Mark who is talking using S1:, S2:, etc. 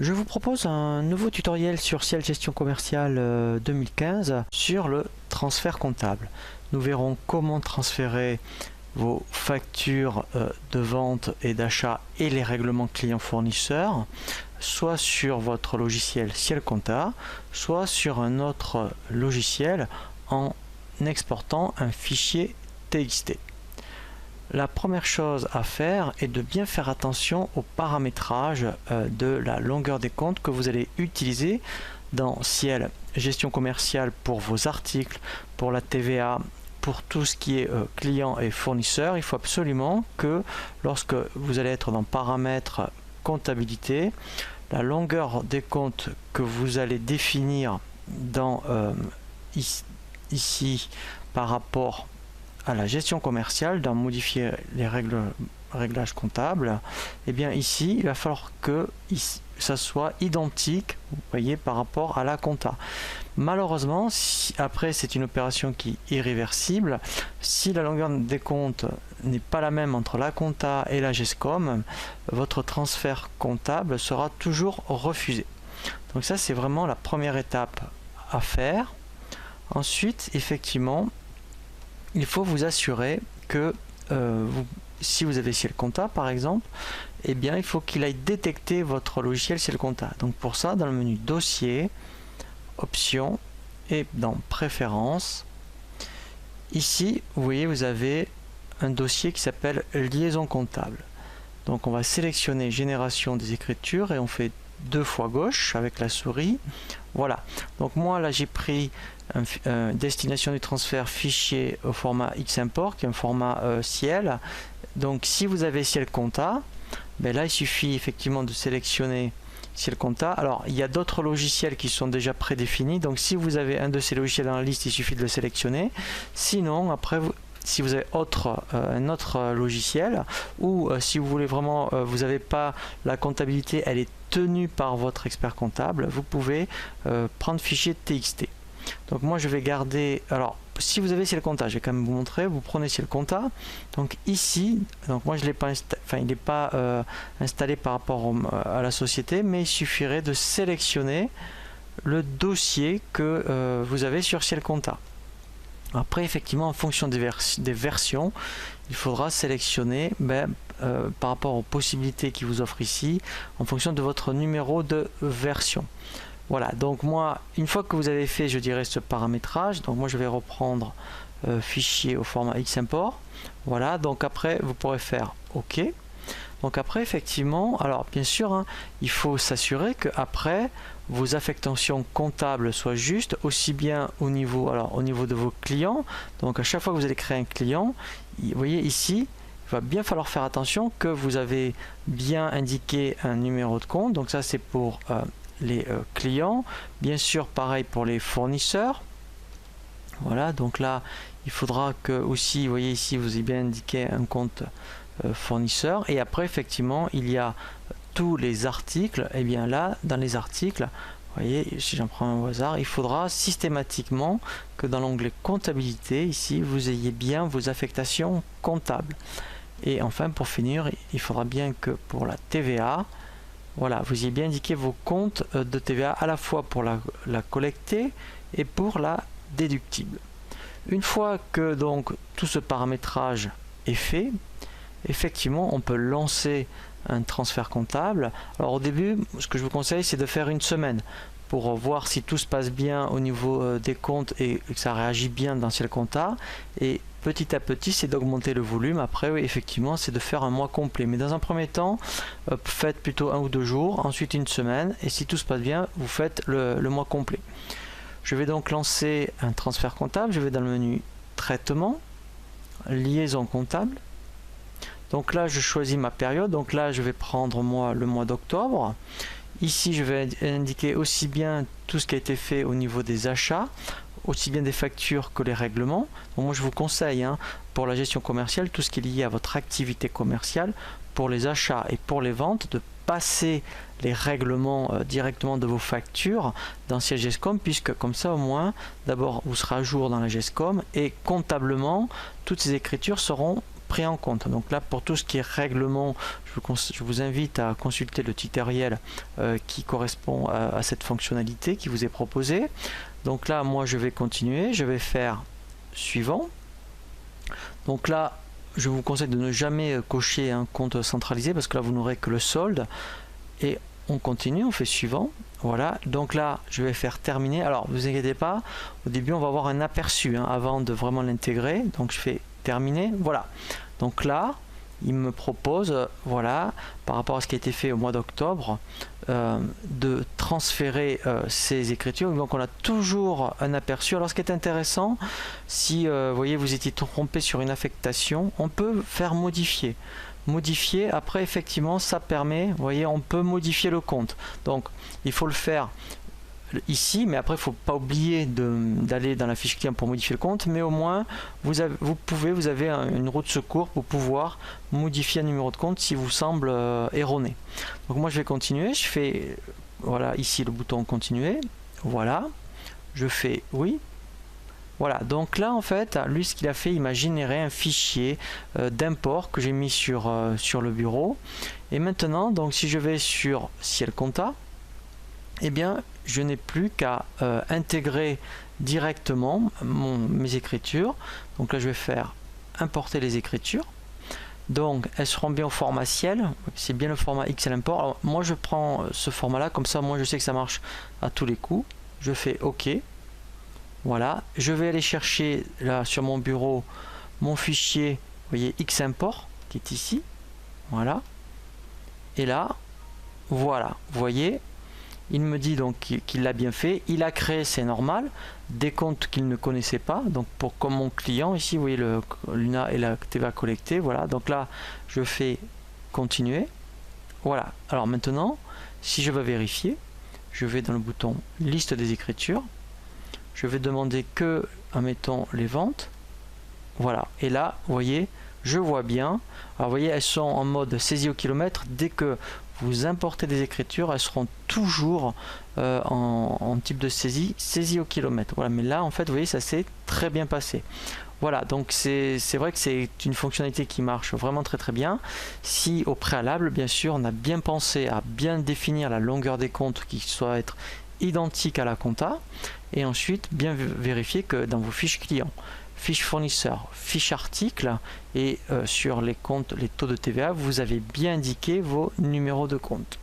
S1: Je vous propose un nouveau tutoriel sur Ciel Gestion Commerciale 2015 sur le transfert comptable. Nous verrons comment transférer vos factures de vente et d'achat et les règlements clients-fournisseurs, soit sur votre logiciel Ciel Compta, soit sur un autre logiciel en exportant un fichier TXT. La première chose à faire est de bien faire attention au paramétrage de la longueur des comptes que vous allez utiliser dans Ciel Gestion Commerciale pour vos articles, pour la TVA, pour tout ce qui est client et fournisseur. Il faut absolument que lorsque vous allez être dans paramètres comptabilité, la longueur des comptes que vous allez définir dans ici par rapport à la gestion commerciale, dans modifier les réglages comptables, et bien ici il va falloir que ça soit identique, vous voyez, par rapport à la compta. Malheureusement, après c'est une opération qui est irréversible, si la longueur des comptes n'est pas la même entre la compta et la GESCOM, votre transfert comptable sera toujours refusé. Donc ça, c'est vraiment la première étape à faire. Ensuite, effectivement, il faut vous assurer que si vous avez Ciel Compta par exemple, eh bien il faut qu'il aille détecter votre logiciel Ciel Compta. Donc pour ça, dans le menu Dossier, Options et dans Préférences, ici vous voyez, vous avez un dossier qui s'appelle Liaison comptable. Donc on va sélectionner Génération des écritures et on fait 2 fois gauche avec la souris. Voilà, donc moi là j'ai pris destination du transfert fichier au format X-Import, qui est un format Ciel. Donc si vous avez Ciel Compta, ben là il suffit effectivement de sélectionner Ciel Compta. Alors il y a d'autres logiciels qui sont déjà prédéfinis, donc si vous avez un de ces logiciels dans la liste, il suffit de le sélectionner. Sinon après si vous avez un autre logiciel, ou si vous voulez vraiment, vous n'avez pas la comptabilité, elle est tenue par votre expert comptable, vous pouvez prendre fichier TXT. Donc moi je vais garder, alors si vous avez Ciel Compta, je vais quand même vous montrer, vous prenez Ciel Compta, donc ici, donc moi je l'ai pas il n'est pas installé par rapport à la société, mais il suffirait de sélectionner le dossier que vous avez sur Ciel Compta. Après, effectivement, en fonction des versions, il faudra sélectionner par rapport aux possibilités qui vous offrent ici, en fonction de votre numéro de version. Voilà, donc moi, une fois que vous avez fait, je dirais, ce paramétrage, donc moi je vais reprendre fichier au format X-Import. Voilà, donc après, vous pourrez faire OK. Donc après, effectivement, alors bien sûr, hein, il faut s'assurer que après vos affectations comptables soient justes, aussi bien au niveau de vos clients. Donc à chaque fois que vous allez créer un client, vous voyez ici, il va bien falloir faire attention que vous avez bien indiqué un numéro de compte. Donc ça, c'est pour les clients. Bien sûr, pareil pour les fournisseurs. Voilà, donc là, il faudra que aussi, vous voyez ici, vous ayez bien indiqué un compte fournisseur. Et après, effectivement, il y a tous les articles. Et bien là, dans les articles, vous voyez, si j'en prends un au hasard, il faudra systématiquement que dans l'onglet comptabilité, ici, vous ayez bien vos affectations comptables. Et enfin, pour finir, il faudra bien que pour la TVA, voilà, vous ayez bien indiqué vos comptes de TVA à la fois pour la collectée et pour la déductible. Une fois que donc tout ce paramétrage est fait, effectivement, on peut lancer un transfert comptable. Alors au début, ce que je vous conseille, c'est de faire une semaine pour voir si tout se passe bien au niveau des comptes et que ça réagit bien dans Ciel Compta. Et petit à petit, c'est d'augmenter le volume. Après, oui, effectivement, c'est de faire un mois complet. Mais dans un premier temps, faites plutôt 1 ou 2 jours, ensuite une semaine. Et si tout se passe bien, vous faites le mois complet. Je vais donc lancer un transfert comptable. Je vais dans le menu Traitement, Liaison comptable. Donc là, je choisis ma période. Donc là, je vais prendre moi le mois d'octobre. Ici, je vais indiquer aussi bien tout ce qui a été fait au niveau des achats, aussi bien des factures que les règlements. Donc moi, je vous conseille, hein, pour la gestion commerciale, tout ce qui est lié à votre activité commerciale, pour les achats et pour les ventes, de passer les règlements directement de vos factures dans Ciel GESCOM, puisque comme ça, au moins, d'abord, vous serez à jour dans la GESCOM et comptablement, toutes ces écritures seront pris en compte. Donc là, pour tout ce qui est règlement, je vous invite à consulter le tutoriel qui correspond à cette fonctionnalité qui vous est proposée. Donc là, moi, je vais continuer, je vais faire suivant. Donc là, je vous conseille de ne jamais cocher un compte centralisé parce que là, vous n'aurez que le solde. Et on continue, on fait suivant. Voilà, donc là, je vais faire terminer. Alors, ne vous inquiétez pas, au début, on va avoir un aperçu avant de vraiment l'intégrer. Donc, je fais terminer. Voilà. Donc là, il me propose, voilà, par rapport à ce qui a été fait au mois d'octobre, de transférer ces écritures. Donc, on a toujours un aperçu. Alors, ce qui est intéressant, si vous voyez, vous étiez trompé sur une affectation, on peut faire modifier. Après effectivement ça permet, vous voyez, on peut modifier le compte, donc il faut le faire ici, mais après il ne faut pas oublier d'aller dans la fiche client pour modifier le compte, mais au moins vous avez une roue de secours pour pouvoir modifier un numéro de compte si vous semble erroné. Donc moi je vais continuer, je fais voilà ici le bouton continuer, voilà, je fais oui. Voilà, donc là en fait, lui ce qu'il a fait, il m'a généré un fichier d'import que j'ai mis sur le bureau. Et maintenant, donc si je vais sur Ciel Compta, eh bien je n'ai plus qu'à intégrer directement mes écritures. Donc là je vais faire importer les écritures. Donc elles seront bien au format Ciel, c'est bien le format XL import. Alors, moi je prends ce format là, comme ça moi je sais que ça marche à tous les coups. Je fais OK. Voilà, je vais aller chercher là sur mon bureau mon fichier, vous voyez, Ximport qui est ici. Voilà. Et là, voilà, vous voyez, il me dit donc qu'il l'a bien fait. Il a créé, c'est normal, des comptes qu'il ne connaissait pas. Donc comme mon client ici, vous voyez le l'UNA et la TVA collectée. Voilà, donc là, je fais continuer. Voilà. Alors maintenant, si je veux vérifier, je vais dans le bouton liste des écritures. Je vais demander que, admettons, les ventes. Voilà. Et là, vous voyez, je vois bien. Alors, vous voyez, elles sont en mode saisie au kilomètre. Dès que vous importez des écritures, elles seront toujours en type de saisie au kilomètre. Voilà. Mais là, en fait, vous voyez, ça s'est très bien passé. Voilà, donc c'est vrai que c'est une fonctionnalité qui marche vraiment très bien. Si au préalable, bien sûr, on a bien pensé à bien définir la longueur des comptes qui soit être identique à la compta, et ensuite bien vérifier que dans vos fiches clients, fiches fournisseurs, fiches articles et sur les comptes, les taux de TVA, vous avez bien indiqué vos numéros de compte.